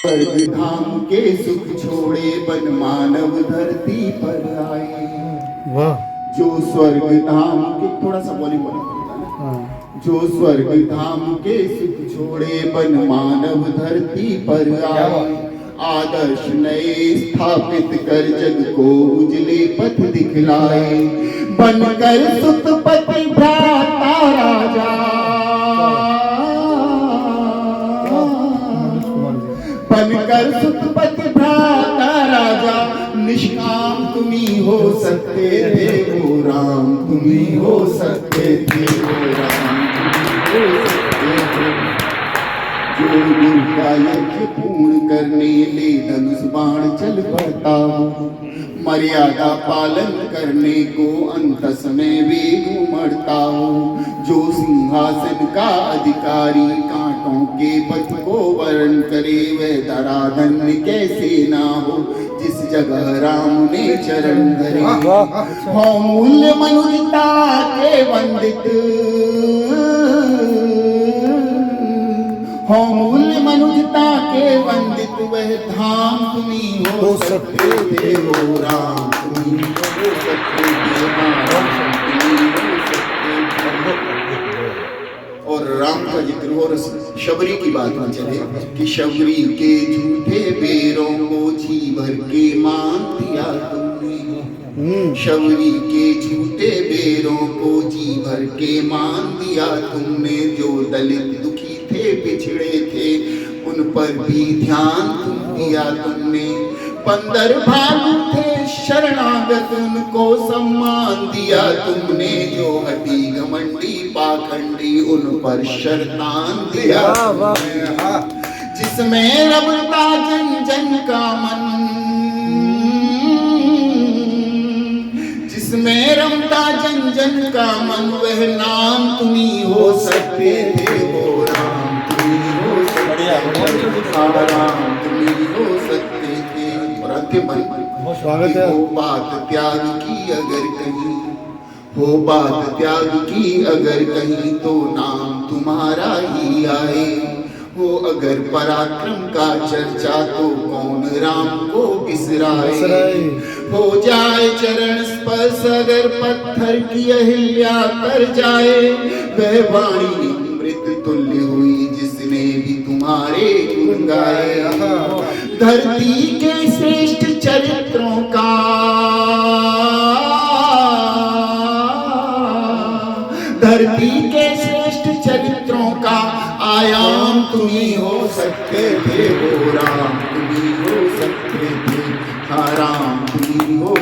स्वर्ग धाम के सुख छोड़े बन मानव धरती पर आए। वाह। जो स्वर्ग धाम के, थोड़ा सा बोली बोला पड़ता है। हाँ। जो स्वर्ग धाम के सुख छोड़े बन मानव धरती पर आए। आदर्श नए स्थापित कर जग को उजले पथ दिखलाए। बनकर सुतपति भ्राता राजा, बनकर सुतपति भ्राता राजा, निष्काम तुम्ही हो सकते थे वो राम, तुम्ही हो सकते थे वो राम, तुम्ही हो सकते थे। जो दुर्गा यज्ञ पूर्ण करने ले धनुष बाण चल पड़ता हो, मर्यादा पालन करने को अंत समय वेग उमड़ता हो। जो सिंहासन का अधिकारी कांटों के पथ को वर्ण करे, वह धराधन्य कैसे ना हो जिस जगह राम ने चरण धरे। हो मूल्य मनुष्यता के वंदित, हो मूल्य मनुष्यता के वंदित, वह धाम तुम्ही हो सकते थे वो राम, तुम्ही हो सकते थे राम, तुम्ही हो सकते थे। और राम का जिक्र हो, शबरी की बात न चले कि शबरी के झूठे बेरों को जी भर के मान दिया तुमने। शबरी के झूठे बेरों को जी भर के मान दिया तुमने। जो दलित दुखी थे पिछड़े थे उन पर भी ध्यान तुम दिया तुमने। बंदर भालू थे शरणागत उनको सम्मान दिया तुमने। जो हटी घमंडी पाखंडी उन पर शरतान दिया तुमने। जिसमें रमता जन जन का मन, जिसमें रमता जन जन का मन, वह नाम तुम्ही हो सकते थे वो राम, तुम्ही हो सकते थे राम, तुम्ही हो सकते थे। और अंतिम स्वागत है। हो बात त्याग की अगर कहीं, हो बात त्याग की अगर कहीं, तो नाम तुम्हारा ही आए। हो अगर पराक्रम का चर्चा तो कौन राम को बिसराए। हो जाए चरण स्पर्श अगर पत्थर की अहिल्या कर जाए, वह वाणी अमृत तुल्य हुई जिसने भी तुम्हारे गुण गाए। धरती के श्रेष्ठ चरित्रों का, धरती के श्रेष्ठ चरित्रों का आयाम तुम्ही हो सकते थे वो राम, तुम्ही हो सकते थे हाँ राम, तुम्ही हो